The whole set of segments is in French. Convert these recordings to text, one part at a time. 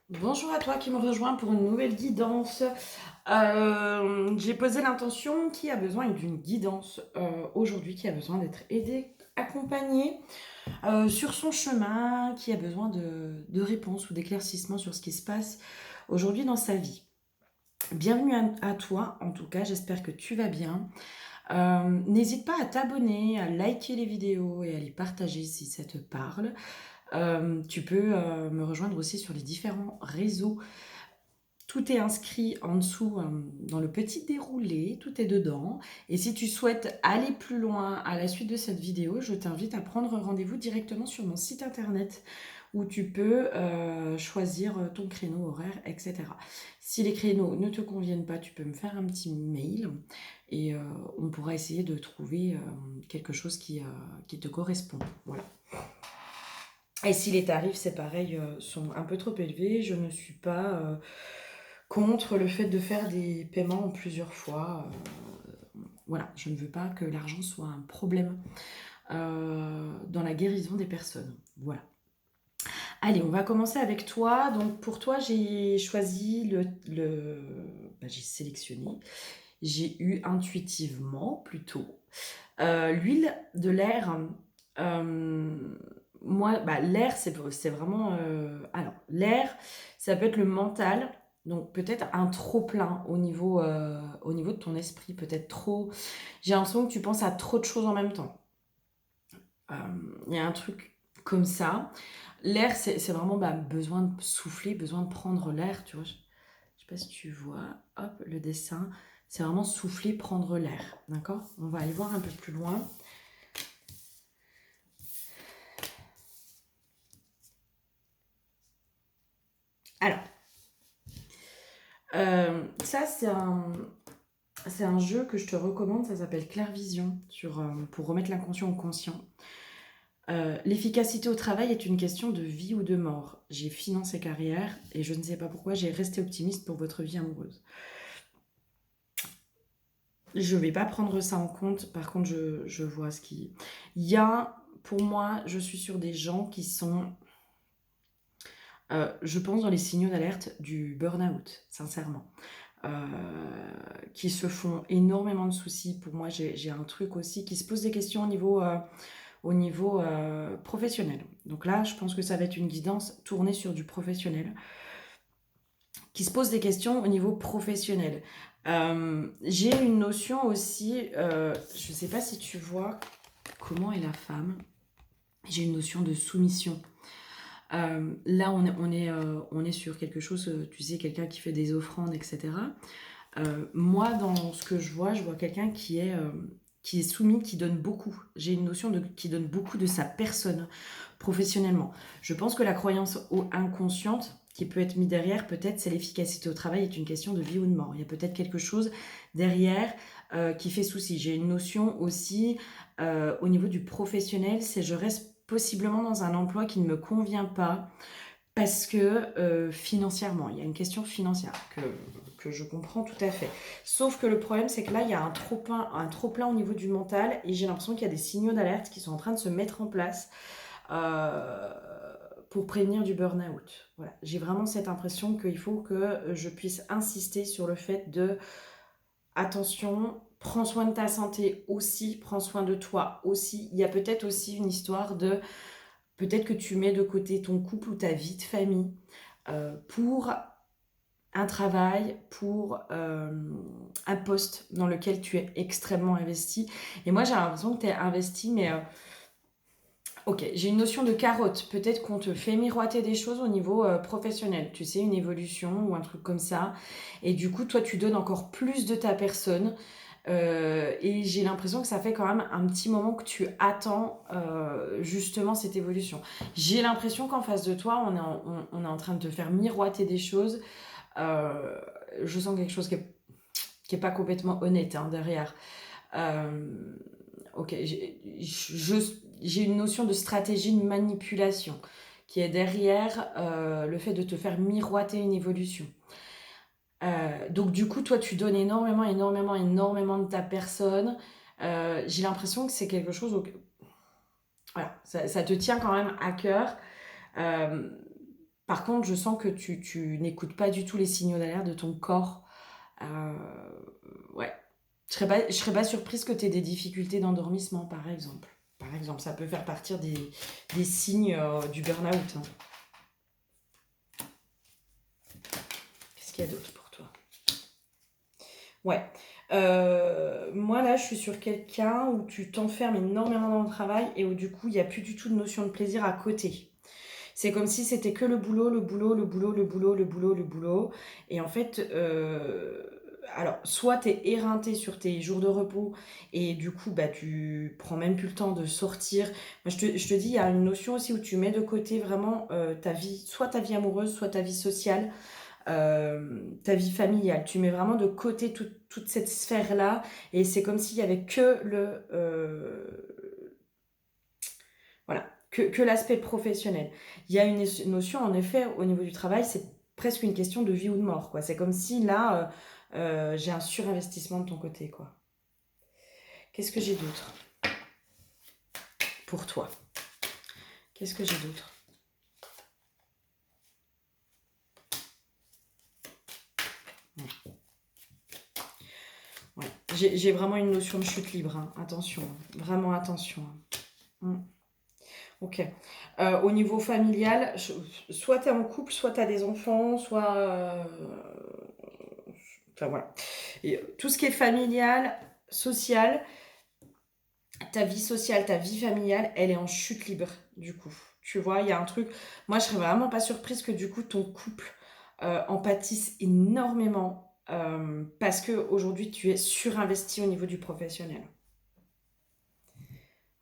Bonjour à toi qui me rejoins pour une nouvelle guidance. J'ai posé l'intention qui a besoin d'une guidance aujourd'hui, qui a besoin d'être aidé, accompagné sur son chemin, qui a besoin de réponses ou d'éclaircissements sur ce qui se passe aujourd'hui dans sa vie. Bienvenue à toi, en tout cas, j'espère que tu vas bien. N'hésite pas à t'abonner, à liker les vidéos et à les partager si ça te parle. Tu peux me rejoindre aussi sur les différents réseaux. Tout est inscrit en dessous dans le petit déroulé, tout est dedans. Et si tu souhaites aller plus loin à la suite de cette vidéo, je t'invite à prendre rendez-vous directement sur mon site internet où tu peux choisir ton créneau horaire, etc. Si les créneaux ne te conviennent pas, tu peux me faire un petit mail et on pourra essayer de trouver quelque chose qui te correspond. Voilà. Et si les tarifs, c'est pareil, sont un peu trop élevés, je ne suis pas contre le fait de faire des paiements en plusieurs fois. Voilà, je ne veux pas que l'argent soit un problème dans la guérison des personnes. Voilà. Allez, on va commencer avec toi. Donc pour toi, j'ai choisi j'ai sélectionné, j'ai eu intuitivement plutôt l'huile de l'air. euh, Moi, l'air, c'est vraiment. Alors, l'air, ça peut être le mental. Donc, peut-être un trop-plein au niveau de ton esprit. Peut-être trop. J'ai l'impression que tu penses à trop de choses en même temps. Euh, Il y a un truc comme ça. L'air, c'est vraiment besoin de souffler, besoin de prendre l'air. Tu vois, je sais pas si tu vois. Hop, le dessin. C'est vraiment souffler, prendre l'air. D'accord. On va aller voir un peu plus loin. Alors, ça, c'est un jeu que je te recommande, ça s'appelle Clairvision, pour remettre l'inconscient au conscient. L'efficacité au travail est une question de vie ou de mort. J'ai finance et carrière, et je ne sais pas pourquoi j'ai resté optimiste pour votre vie amoureuse. Je ne vais pas prendre ça en compte, par contre, je vois ce qui... Il y a, pour moi, je suis sur des gens qui sont, je pense, dans les signaux d'alerte du burn-out, sincèrement. euh, qui se font énormément de soucis. Pour moi, j'ai un truc aussi qui se pose des questions au niveau professionnel. Donc là, je pense que ça va être une guidance tournée sur du professionnel, qui se pose des questions au niveau professionnel. J'ai une notion aussi, je ne sais pas si tu vois comment est la femme, j'ai une notion de soumission. Là, on est sur quelque chose, tu sais, quelqu'un qui fait des offrandes, etc. Moi, dans ce que je vois quelqu'un qui est soumis, qui donne beaucoup. J'ai une notion de qui donne beaucoup de sa personne professionnellement. Je pense que la croyance inconsciente qui peut être mise derrière, peut-être, c'est l'efficacité au travail est une question de vie ou de mort. Il y a peut-être quelque chose derrière qui fait souci. J'ai une notion aussi au niveau du professionnel, c'est je reste possiblement dans un emploi qui ne me convient pas parce que financièrement, il y a une question financière que je comprends tout à fait. Sauf que le problème, c'est que là, il y a un trop plein au niveau du mental et j'ai l'impression qu'il y a des signaux d'alerte qui sont en train de se mettre en place euh, pour prévenir du burn-out. Voilà. J'ai vraiment cette impression qu'il faut que je puisse insister sur le fait de attention, prends soin de ta santé aussi, prends soin de toi aussi. Il y a peut-être aussi une histoire de peut-être que tu mets de côté ton couple ou ta vie de famille pour un travail, pour un poste dans lequel tu es extrêmement investi. Et moi, j'ai l'impression que tu es investi, mais ok, j'ai une notion de carotte. Peut-être qu'on te fait miroiter des choses au niveau professionnel, tu sais, une évolution ou un truc comme ça. Et du coup, toi, tu donnes encore plus de ta personne. Et j'ai l'impression que ça fait quand même un petit moment que tu attends justement cette évolution. J'ai l'impression qu'en face de toi, on est en train de te faire miroiter des choses. Euh, je sens quelque chose qui est pas complètement honnête hein, derrière. Euh, ok, j'ai une notion de stratégie de manipulation qui est derrière le fait de te faire miroiter une évolution. Donc du coup, toi, tu donnes énormément, énormément, énormément de ta personne. J'ai l'impression que c'est quelque chose voilà, ça te tient quand même à cœur. Euh, Par contre, je sens que tu n'écoutes pas du tout les signaux d'alerte de ton corps. Euh, ouais. Je serais pas surprise que tu aies des difficultés d'endormissement, par exemple. Par exemple, ça peut faire partir des signes du burn-out, hein. Qu'est-ce qu'il y a d'autre pour toi? Ouais. Moi, là, je suis sur quelqu'un où tu t'enfermes énormément dans le travail et où, du coup, il n'y a plus du tout de notion de plaisir à côté. C'est comme si c'était que le boulot, le boulot, le boulot, le boulot, le boulot, le boulot. Et en fait, alors, soit tu es éreinté sur tes jours de repos et du coup, bah, tu prends même plus le temps de sortir. Moi, je te dis, il y a une notion aussi où tu mets de côté vraiment ta vie, soit ta vie amoureuse, soit ta vie sociale, ta vie familiale. Tu mets vraiment de côté toute cette sphère-là et c'est comme s'il y avait que voilà, que l'aspect professionnel. Il y a une notion, en effet, au niveau du travail, c'est presque une question de vie ou de mort, quoi. C'est comme si là, j'ai un surinvestissement de ton côté, quoi. Qu'est-ce que j'ai d'autre pour toi? Qu'est-ce que j'ai d'autre? Ouais. J'ai vraiment une notion de chute libre, hein. Attention, hein. Vraiment attention, hein. Ok. Au niveau familial, soit tu es en couple, soit tu as des enfants, soit... enfin voilà. Et, tout ce qui est familial, social, ta vie sociale, ta vie familiale, elle est en chute libre, du coup. Tu vois, il y a un truc... Moi, je serais vraiment pas surprise que, du coup, ton couple en pâtisse énormément parce qu'aujourd'hui, tu es surinvesti au niveau du professionnel.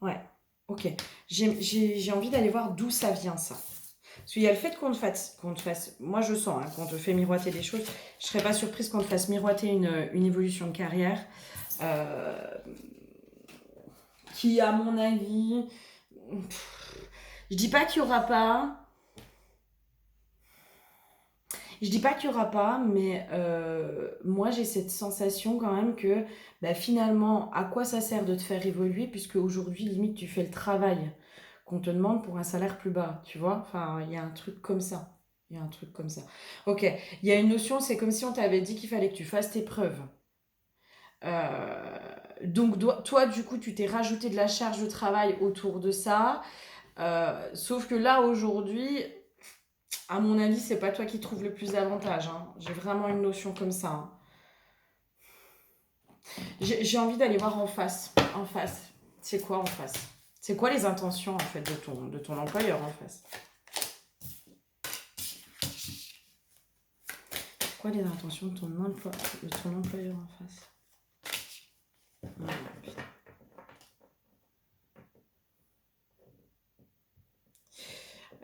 Ouais, ok. J'ai envie d'aller voir d'où ça vient, ça. Parce qu'il y a le fait qu'on te fasse, moi je sens, hein, qu'on te fait miroiter des choses, je serais pas surprise qu'on te fasse miroiter une évolution de carrière euh, qui, à mon avis, je dis pas qu'il y aura pas, je dis pas qu'il y aura pas, mais moi j'ai cette sensation quand même que bah, finalement, à quoi ça sert de te faire évoluer puisque aujourd'hui, limite, tu fais le travail qu'on te demande pour un salaire plus bas, tu vois. Enfin, il y a un truc comme ça. Il y a un truc comme ça. Ok, il y a une notion, c'est comme si on t'avait dit qu'il fallait que tu fasses tes preuves. Euh, donc, toi, du coup, tu t'es rajouté de la charge de travail autour de ça. Sauf que là, aujourd'hui, à mon avis, c'est pas toi qui trouves le plus d'avantages, hein. J'ai vraiment une notion comme ça, hein. J'ai envie d'aller voir en face. En face. C'est quoi en face? C'est quoi les intentions en fait de ton employeur en face? C'est quoi les intentions de de ton employeur en face? Oh, putain.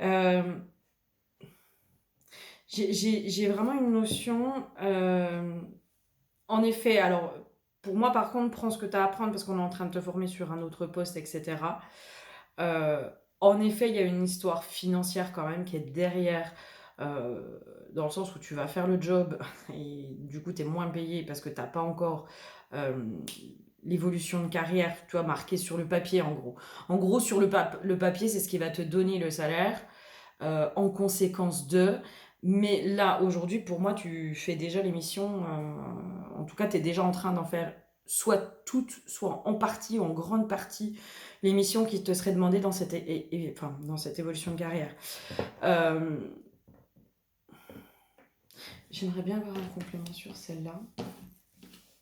Euh, j'ai vraiment une notion. En effet, alors pour moi par contre, prends ce que tu as à apprendre parce qu'on est en train de te former sur un autre poste, etc. Euh, En effet, il y a une histoire financière quand même qui est derrière, euh, dans le sens où tu vas faire le job et du coup tu es moins payé parce que tu n'as pas encore euh, l'évolution de carrière, tu vois, marquée sur le papier en gros. En gros, sur le papier, c'est ce qui va te donner le salaire en conséquence de. Mais là, aujourd'hui, pour moi, tu fais déjà l'émission, en tout cas, tu es déjà en train d'en faire soit toute, soit en partie ou en grande partie l'émission qui te serait demandée dans enfin, dans cette évolution de carrière. Euh, J'aimerais bien avoir un complément sur celle-là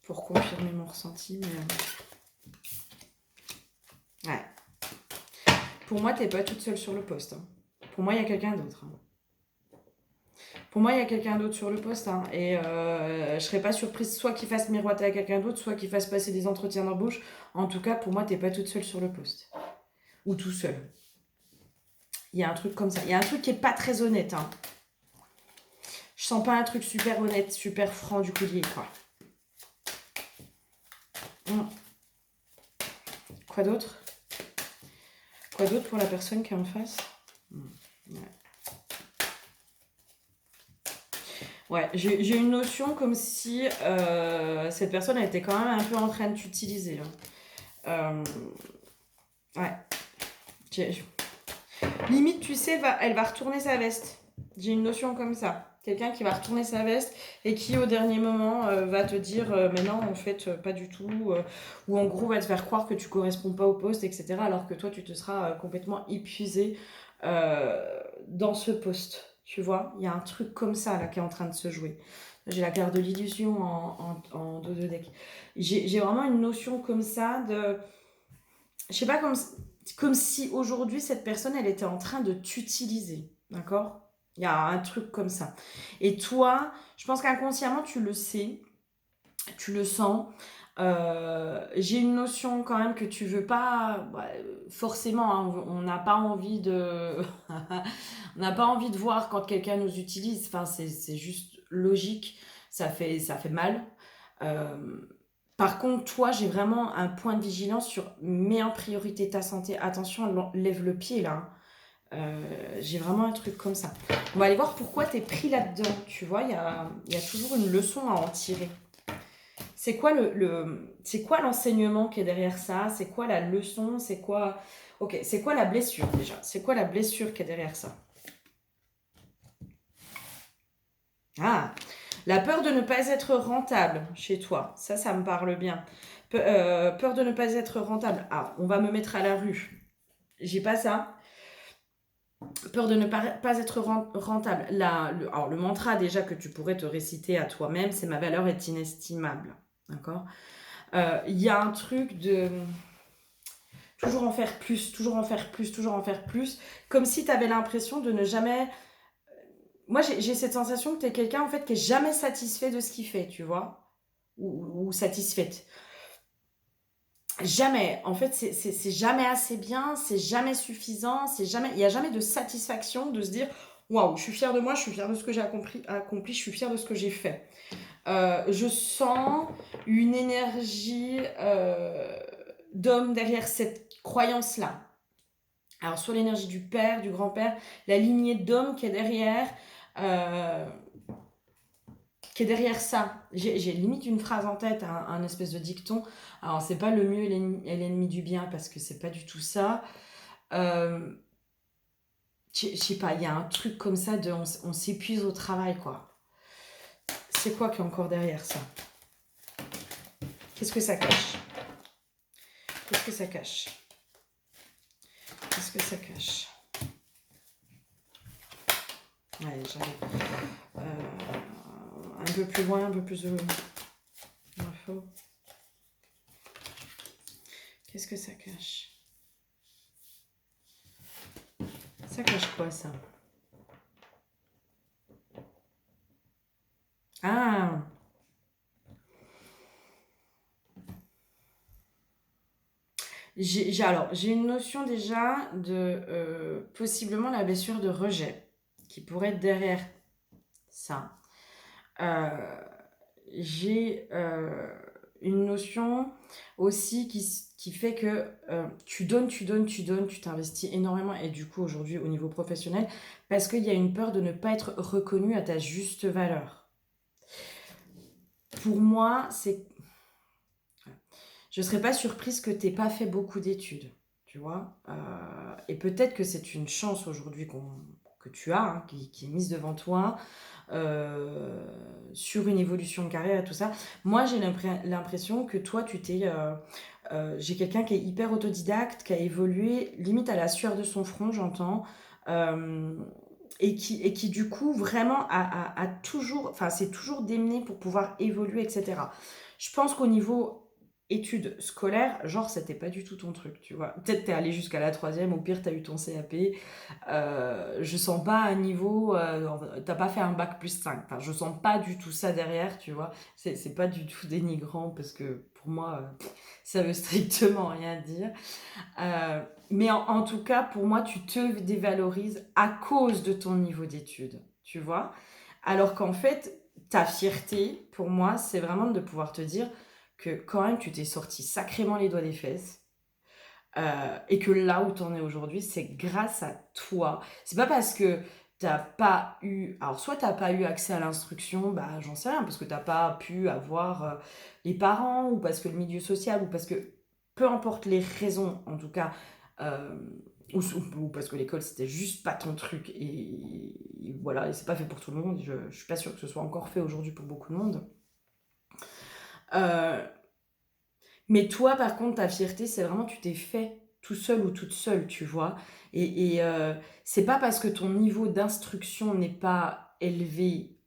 pour confirmer mon ressenti, mais ouais. Pour moi, t'es pas toute seule sur le poste, hein. Pour moi, il y a quelqu'un d'autre, hein. Pour moi, il y a quelqu'un d'autre sur le poste, hein, et je serais pas surprise soit qu'il fasse miroiter à quelqu'un d'autre, soit qu'il fasse passer des entretiens d'embauche. En tout cas, pour moi, t'es pas toute seule sur le poste. Ou tout seul. Il y a un truc comme ça. Il y a un truc qui est pas très honnête, hein. Je sens pas un truc super honnête, super franc du collier, quoi. Quoi d'autre? Quoi d'autre pour la personne qui est en face? Ouais. Ouais, j'ai une notion comme si cette personne elle était quand même un peu en train de t'utiliser, hein. Ouais. Limite, tu sais, elle va retourner sa veste. J'ai une notion comme ça. Quelqu'un qui va retourner sa veste et qui, au dernier moment, va te dire mais non, en fait, pas du tout. Ou en gros, va te faire croire que tu corresponds pas au poste, etc. Alors que toi, tu te seras complètement épuisé dans ce poste. Tu vois, il y a un truc comme ça là qui est en train de se jouer. J'ai la carte de l'illusion en dos de deck. J'ai vraiment une notion comme ça de. Je sais pas, comme si aujourd'hui, cette personne, elle était en train de t'utiliser. D'accord? Il y a un truc comme ça. Et toi, je pense qu'inconsciemment, tu le sais, tu le sens. J'ai une notion quand même que tu veux pas, bah, forcément, hein, on n'a pas envie de, on n'a pas envie de voir quand quelqu'un nous utilise. Enfin, c'est juste logique. Ça fait mal. Euh, Par contre, toi, j'ai vraiment un point de vigilance sur mets en priorité ta santé. Attention, lève le pied là, hein. J'ai vraiment un truc comme ça. On va aller voir pourquoi t'es pris là-dedans. Tu vois, il y a toujours une leçon à en tirer. C'est quoi c'est quoi l'enseignement qui est derrière ça? C'est quoi la leçon? C'est quoi. Ok, c'est quoi la blessure déjà? C'est quoi la blessure qui est derrière ça? Ah, la peur de ne pas être rentable chez toi. Ça me parle bien. Peur de ne pas être rentable. Ah, on va me mettre à la rue. J'ai pas ça. Peur de ne pas être rentable. Alors, le mantra déjà que tu pourrais te réciter à toi-même, c'est ma valeur est inestimable. D'accord. Il y a un truc de toujours en faire plus, toujours en faire plus, toujours en faire plus, comme si tu avais l'impression de ne jamais. Moi, j'ai cette sensation que tu es quelqu'un en fait qui est jamais satisfait de ce qu'il fait, tu vois, ou satisfaite. Jamais. En fait, c'est jamais assez bien, c'est jamais suffisant, il y a jamais de satisfaction de se dire waouh, je suis fière de moi, je suis fière de ce que j'ai accompli, je suis fière de ce que j'ai fait. Je sens une énergie d'homme derrière cette croyance-là. Alors, soit l'énergie du père, du grand-père, la lignée d'hommes euh, qui est derrière ça. J'ai limite une phrase en tête, un espèce de dicton. Alors, c'est pas le mieux est l'ennemi du bien, parce que c'est pas du tout ça. Euh, je sais pas, il y a un truc comme ça de on s'épuise au travail, quoi. C'est quoi qui est encore derrière ça? Qu'est-ce que ça cache? Qu'est-ce que ça cache? Qu'est-ce que ça cache? Ouais, j'arrive. Un peu plus loin, un peu plus d'infos. Qu'est-ce que ça cache? Ça cache quoi, ça? Ah! Alors, j'ai une notion déjà de possiblement la blessure de rejet qui pourrait être derrière ça. Euh, j'ai une notion aussi qui fait que tu donnes, tu donnes, tu donnes, tu t'investis énormément et du coup aujourd'hui au niveau professionnel parce qu'il y a une peur de ne pas être reconnu à ta juste valeur. Pour moi, je ne serais pas surprise que tu n'aies pas fait beaucoup d'études, tu vois. Et peut-être que c'est une chance aujourd'hui que tu as, hein, qui est mise devant toi, euh, sur une évolution de carrière et tout ça. Moi, j'ai l'impression que toi, j'ai quelqu'un qui est hyper autodidacte, qui a évolué limite à la sueur de son front, j'entends. euh, et qui du coup vraiment a toujours, enfin c'est toujours démené pour pouvoir évoluer, etc. Je pense qu'au niveau études scolaires, genre c'était pas du tout ton truc, tu vois. Peut-être t'es allé jusqu'à la troisième, au pire t'as eu ton CAP. Je sens pas un niveau, t'as pas fait un bac plus 5. Enfin, je sens pas du tout ça derrière, tu vois. C'est pas du tout dénigrant parce que pour moi, ça veut strictement rien dire. Mais en tout cas, pour moi, tu te dévalorises à cause de ton niveau d'études, tu vois. Alors qu'en fait, ta fierté, pour moi, c'est vraiment de pouvoir te dire que quand même, tu t'es sorti sacrément les doigts des fesses. Et que là où tu en es aujourd'hui, c'est grâce à toi. C'est pas parce que t'as pas eu. Alors, soit t'as pas eu accès à l'instruction, bah j'en sais rien, parce que t'as pas pu avoir les parents, ou parce que le milieu social, ou parce que peu importe les raisons, en tout cas, euh, ou parce que l'école, c'était juste pas ton truc. Et voilà, et c'est pas fait pour tout le monde. Je suis pas sûre que ce soit encore fait aujourd'hui pour beaucoup de monde. Euh, mais toi, par contre, ta fierté, c'est vraiment tu t'es fait tout seul ou toute seule, tu vois. Et c'est pas parce que ton niveau d'instruction n'est pas élevé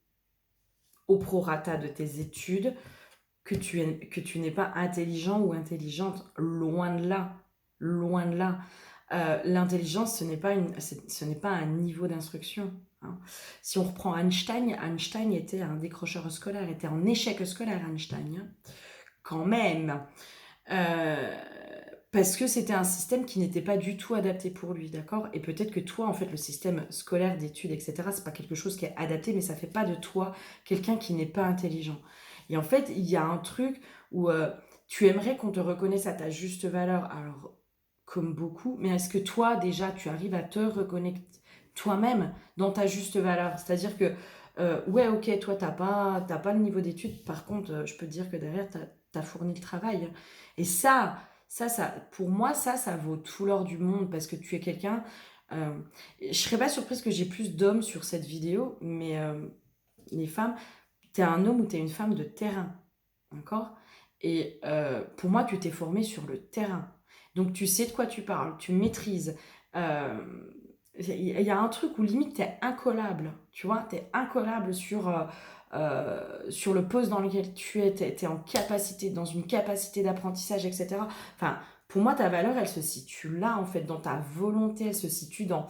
au prorata de tes études que tu n'es pas intelligent ou intelligente. Loin de là. Loin de là. L'intelligence, ce n'est pas un niveau d'instruction. Hein. Si on reprend Einstein, Einstein était un décrocheur scolaire, était en échec scolaire, Einstein. Hein. Quand même. Euh, parce que c'était un système qui n'était pas du tout adapté pour lui, d'accord. Et peut-être que toi, en fait, le système scolaire, d'études, etc., c'est pas quelque chose qui est adapté, mais ça fait pas de toi quelqu'un qui n'est pas intelligent. Et en fait, il y a un truc où tu aimerais qu'on te reconnaisse à ta juste valeur, alors comme beaucoup, mais est-ce que toi, déjà, tu arrives à te reconnaître toi-même dans ta juste valeur? C'est-à-dire que, ouais, ok, toi, t'as pas le niveau d'études, par contre, je peux te dire que derrière, t'as fourni le travail. Et pour moi, ça vaut tout l'or du monde parce que tu es quelqu'un. euh, je serais pas surprise que j'ai plus d'hommes sur cette vidéo, mais les femmes, t'es un homme ou t'es une femme de terrain, d'accord? Et pour moi, tu t'es formé sur le terrain. Donc tu sais de quoi tu parles, tu maîtrises. Euh, Il y a un truc où limite t'es incollable, tu vois, t'es incollable sur le poste dans lequel tu es, t'es en capacité, dans une capacité d'apprentissage, etc. Enfin, pour moi, ta valeur, elle se situe là, en fait, dans ta volonté, elle se situe dans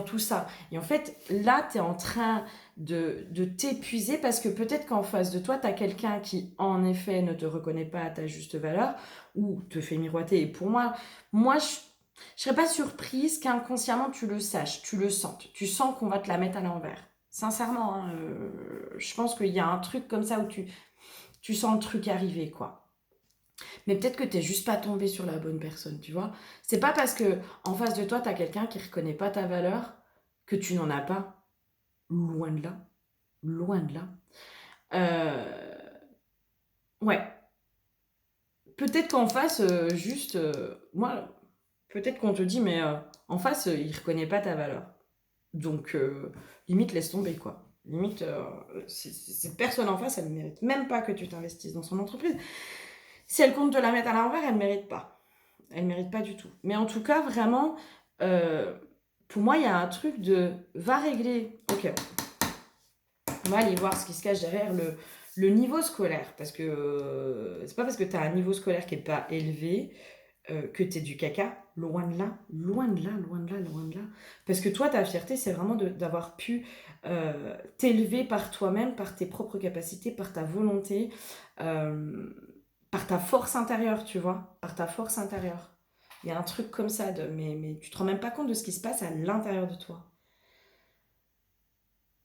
tout ça. Et en fait, là, t'es en train de t'épuiser parce que peut-être qu'en face de toi, t'as quelqu'un qui, en effet, ne te reconnaît pas à ta juste valeur ou te fait miroiter. Et pour moi, je serais pas surprise qu'inconsciemment tu le saches, tu le sentes. Tu sens qu'on va te la mettre à l'envers. Sincèrement, hein, je pense qu'il y a un truc comme ça où tu sens le truc arriver, quoi. Mais peut-être que t'es juste pas tombé sur la bonne personne, tu vois. C'est pas parce que en face de toi, t'as quelqu'un qui reconnaît pas ta valeur que tu n'en as pas. Loin de là. Loin de là. Euh, Ouais. Peut-être qu'en face, juste. Moi, peut-être qu'on te dit, mais en face, il reconnaît pas ta valeur. Donc, limite, laisse tomber, quoi. Limite, cette personne en face, elle ne mérite même pas que tu t'investisses dans son entreprise. Si elle compte te la mettre à l'envers, elle ne mérite pas. Elle ne mérite pas du tout. Mais en tout cas, vraiment, euh, pour moi, il y a un truc de va régler. Ok, on va aller voir ce qui se cache derrière le niveau scolaire. Parce que c'est pas parce que tu as un niveau scolaire qui n'est pas élevé que tu es du caca. Loin de là, loin de là, loin de là, loin de là. Parce que toi, ta fierté, c'est vraiment d'avoir pu t'élever par toi-même, par tes propres capacités, par ta volonté, euh, par ta force intérieure, tu vois, par ta force intérieure. Il y a un truc comme ça, mais tu te rends même pas compte de ce qui se passe à l'intérieur de toi.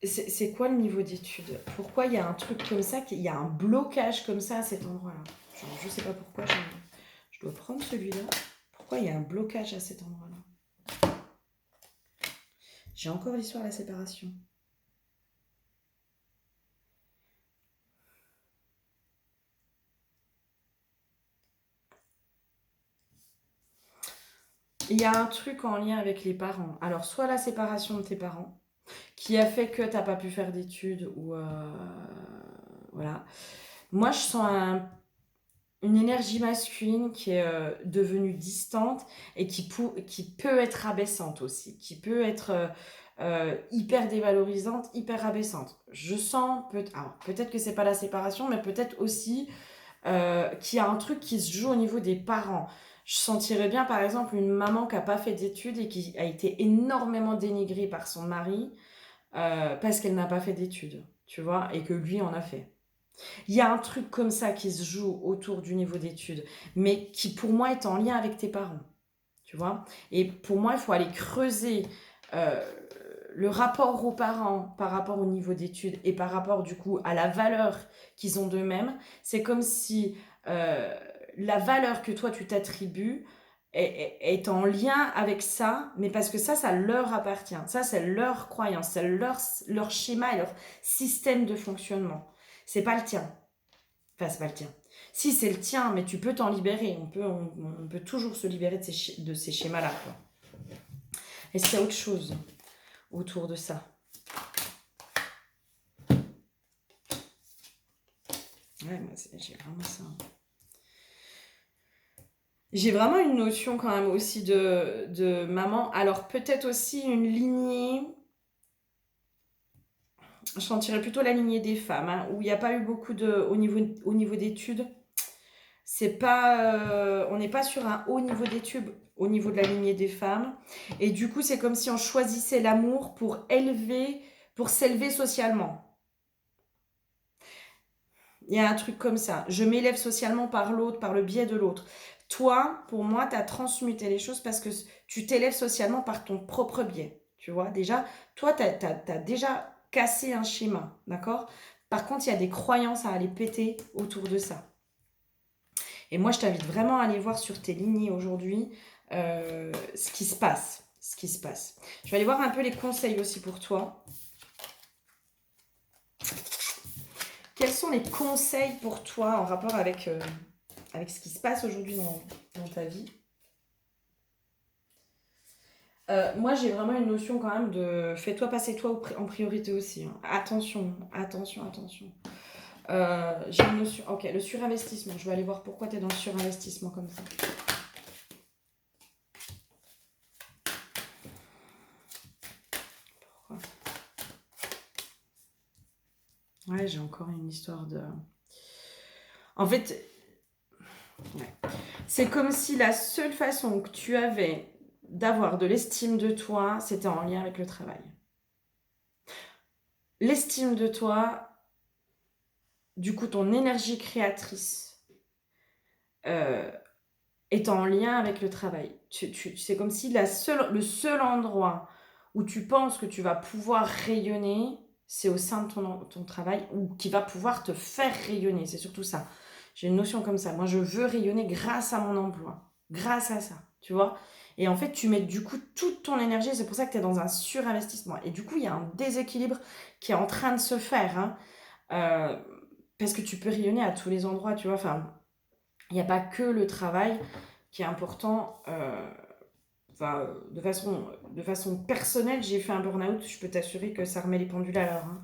C'est quoi le niveau d'études? Pourquoi il y a un truc comme ça, il y a un blocage comme ça à cet endroit-là? Genre, je sais pas pourquoi je dois prendre celui-là. Pourquoi il y a un blocage à cet endroit-là? J'ai encore l'histoire de la séparation. Il y a un truc en lien avec les parents. Alors, soit la séparation de tes parents, qui a fait que t'as pas pu faire d'études, ou voilà. Moi, je sens une énergie masculine qui est devenue distante et qui peut être abaissante aussi, qui peut être hyper dévalorisante, hyper abaissante. Je sens, alors peut-être que c'est pas la séparation, mais peut-être aussi qu'il y a un truc qui se joue au niveau des parents. Je sentirais bien, par exemple, une maman qui n'a pas fait d'études et qui a été énormément dénigrée par son mari parce qu'elle n'a pas fait d'études, tu vois, et que lui en a fait. Il y a un truc comme ça qui se joue autour du niveau d'études, mais qui pour moi est en lien avec tes parents, tu vois. Et pour moi, il faut aller creuser euh, le rapport aux parents par rapport au niveau d'études et par rapport du coup à la valeur qu'ils ont d'eux-mêmes. C'est comme si la valeur que toi tu t'attribues est en lien avec ça, mais parce que ça leur appartient. Ça, c'est leur croyance, c'est leur schéma et leur système de fonctionnement. C'est pas le tien. Enfin, c'est pas le tien. Si, c'est le tien, mais tu peux t'en libérer. On peut toujours se libérer de ces schémas-là, quoi. Est-ce qu'il y a autre chose autour de ça? Ouais, moi, j'ai vraiment ça. J'ai vraiment une notion quand même aussi de maman. Alors peut-être aussi une lignée, je sentirais plutôt la lignée des femmes, hein, où il n'y a pas eu beaucoup au niveau d'études. C'est pas, on n'est pas sur un haut niveau d'études au niveau de la lignée des femmes. Et du coup, c'est comme si on choisissait l'amour pour s'élever socialement. Il y a un truc comme ça. Je m'élève socialement par l'autre, par le biais de l'autre. Toi, pour moi, tu as transmuté les choses parce que tu t'élèves socialement par ton propre biais. Tu vois, déjà, toi, tu as déjà cassé un schéma, d'accord? Par contre, il y a des croyances à aller péter autour de ça. Et moi, je t'invite vraiment à aller voir sur tes lignées aujourd'hui ce qui se passe. Ce qui se passe. Je vais aller voir un peu les conseils aussi pour toi. Quels sont les conseils pour toi en rapport avec ce qui se passe aujourd'hui dans ta vie? Moi, j'ai vraiment une notion quand même de fais-toi passer toi en priorité aussi, hein. Attention, attention, attention. J'ai une notion. Ok, le surinvestissement. Je vais aller voir pourquoi tu es dans le surinvestissement comme ça. Pourquoi? Ouais, j'ai encore une histoire de. En fait, ouais. C'est comme si la seule façon que tu avais d'avoir de l'estime de toi, c'était en lien avec le travail. L'estime de toi, du coup, ton énergie créatrice euh, est en lien avec le travail. C'est comme si le seul endroit où tu penses que tu vas pouvoir rayonner, c'est au sein de ton travail, ou qui va pouvoir te faire rayonner. C'est surtout ça. J'ai une notion comme ça. Moi, je veux rayonner grâce à mon emploi. Grâce à ça, tu vois. Et en fait, tu mets du coup toute ton énergie. C'est pour ça que tu es dans un surinvestissement. Et du coup, il y a un déséquilibre qui est en train de se faire. Hein. Parce que tu peux rayonner à tous les endroits, tu vois. Enfin, il n'y a pas que le travail qui est important. Enfin, de façon personnelle, j'ai fait un burn-out. Je peux t'assurer que ça remet les pendules à l'heure. Hein.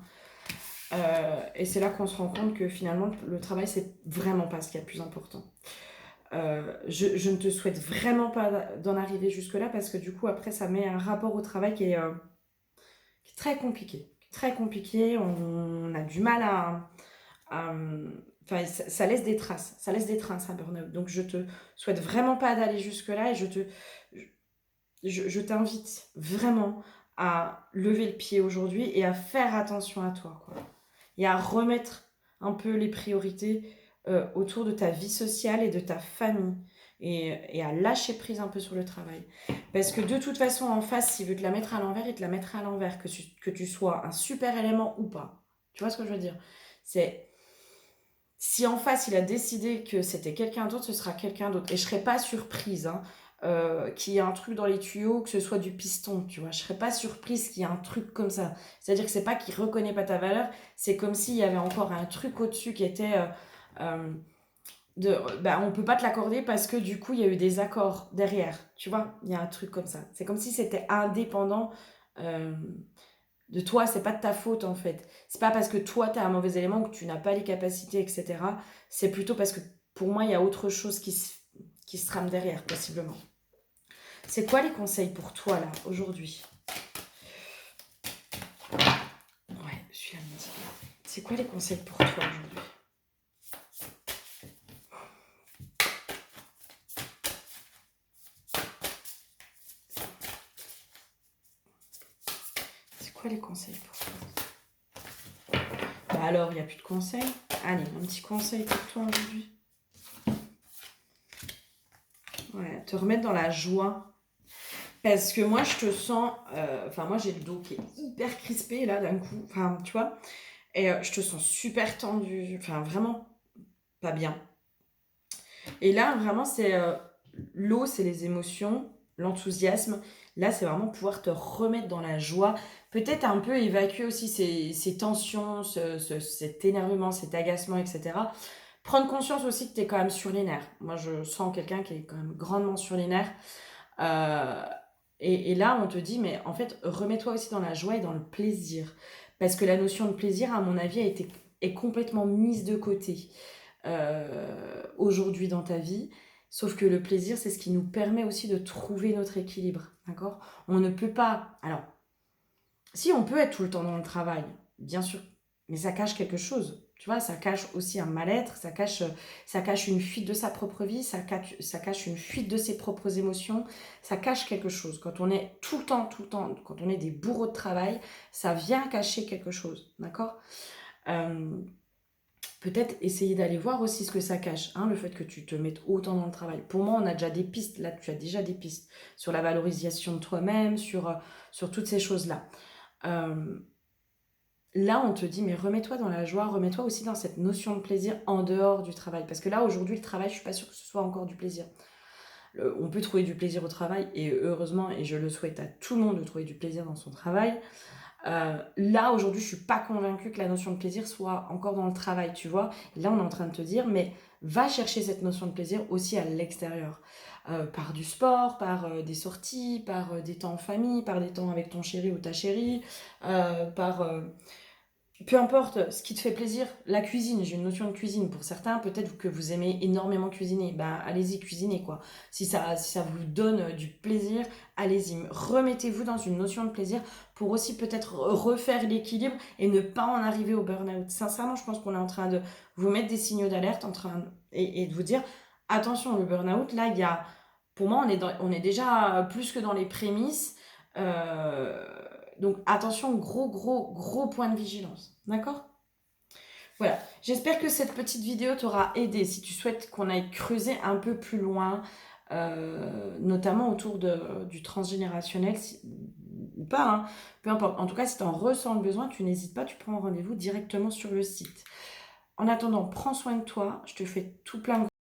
Et c'est là qu'on se rend compte que finalement, le travail, c'est vraiment pas ce qu'il y a de plus important. Je ne te souhaite vraiment pas d'en arriver jusque-là parce que du coup, après, ça met un rapport au travail qui est très compliqué. Très compliqué. On a du mal enfin, ça laisse des traces. Ça laisse des traces, un burn-out. Donc, je te souhaite vraiment pas d'aller jusque-là et je t'invite vraiment à lever le pied aujourd'hui et à faire attention à toi, quoi. Et à remettre un peu les priorités autour de ta vie sociale et de ta famille. Et à lâcher prise un peu sur le travail. Parce que de toute façon, en face, s'il veut te la mettre à l'envers, il te la mettra à l'envers, que tu sois un super élément ou pas. Tu vois ce que je veux dire? C'est si en face, il a décidé que c'était quelqu'un d'autre, ce sera quelqu'un d'autre. Et je serais pas surprise hein, qu'il y ait un truc dans les tuyaux, que ce soit du piston, tu vois. Je serais pas surprise qu'il y ait un truc comme ça. C'est-à-dire que c'est pas qu'il reconnaît pas ta valeur, c'est comme s'il y avait encore un truc au-dessus qui était on peut pas te l'accorder parce que du coup, il y a eu des accords derrière, tu vois. Il y a un truc comme ça. C'est comme si c'était indépendant. euh, de toi, c'est pas de ta faute en fait. C'est pas parce que toi tu as un mauvais élément que tu n'as pas les capacités, etc. C'est plutôt parce que pour moi, il y a autre chose qui se trame derrière, possiblement. C'est quoi les conseils pour toi là, aujourd'hui? Ouais, je suis là, me dit. C'est quoi les conseils pour toi aujourd'hui? C'est quoi les conseils pour toi? Bah alors, il n'y a plus de conseils. Allez, un petit conseil pour toi aujourd'hui. Ouais, te remettre dans la joie. Parce que moi, je te sens... Enfin, moi, j'ai le dos qui est hyper crispé, là, d'un coup. Enfin, tu vois. Et je te sens super tendue. Enfin, vraiment pas bien. Et là, vraiment, c'est... l'eau, c'est les émotions, l'enthousiasme. Là, c'est vraiment pouvoir te remettre dans la joie. Peut-être un peu évacuer aussi ces tensions, cet énervement, cet agacement, etc. Prendre conscience aussi que tu es quand même sur les nerfs. Moi, je sens quelqu'un qui est quand même grandement sur les nerfs. Euh, Et là, on te dit, mais en fait, remets-toi aussi dans la joie et dans le plaisir. Parce que la notion de plaisir, à mon avis, est complètement mise de côté aujourd'hui dans ta vie. Sauf que le plaisir, c'est ce qui nous permet aussi de trouver notre équilibre. D'accord? On ne peut pas. Alors, si on peut être tout le temps dans le travail, bien sûr, mais ça cache quelque chose. Tu vois, ça cache aussi un mal-être, ça cache une fuite de sa propre vie, ça cache une fuite de ses propres émotions, ça cache quelque chose. Quand on est tout le temps, quand on est des bourreaux de travail, ça vient cacher quelque chose, d'accord? Euh, Peut-être essayer d'aller voir aussi ce que ça cache, hein, le fait que tu te mettes autant dans le travail. Pour moi, on a déjà des pistes, là tu as déjà des pistes sur la valorisation de toi-même, sur toutes ces choses-là. Euh, Là, on te dit, mais remets-toi dans la joie, remets-toi aussi dans cette notion de plaisir en dehors du travail. Parce que là, aujourd'hui, le travail, je suis pas sûre que ce soit encore du plaisir. On peut trouver du plaisir au travail, et heureusement, et je le souhaite à tout le monde de trouver du plaisir dans son travail. Là, aujourd'hui, je suis pas convaincue que la notion de plaisir soit encore dans le travail, tu vois. Là, on est en train de te dire, mais va chercher cette notion de plaisir aussi à l'extérieur. Par du sport, par des sorties, par des temps en famille, par des temps avec ton chéri ou ta chérie, par peu importe ce qui te fait plaisir, la cuisine, j'ai une notion de cuisine. Pour certains, peut-être que vous aimez énormément cuisiner. Ben, allez-y, cuisinez, quoi. Si ça vous donne du plaisir, allez-y. Remettez-vous dans une notion de plaisir pour aussi peut-être refaire l'équilibre et ne pas en arriver au burn-out. Sincèrement, je pense qu'on est en train de vous mettre des signaux d'alerte et de vous dire, attention, le burn-out, là, pour moi, on est déjà plus que dans les prémices. Euh, donc attention, gros point de vigilance. D'accord? Voilà. J'espère que cette petite vidéo t'aura aidé. Si tu souhaites qu'on aille creuser un peu plus loin, notamment autour du transgénérationnel, ou pas, hein, peu importe. En tout cas, si tu en ressens le besoin, tu n'hésites pas, tu prends un rendez-vous directement sur le site. En attendant, prends soin de toi. Je te fais tout plein de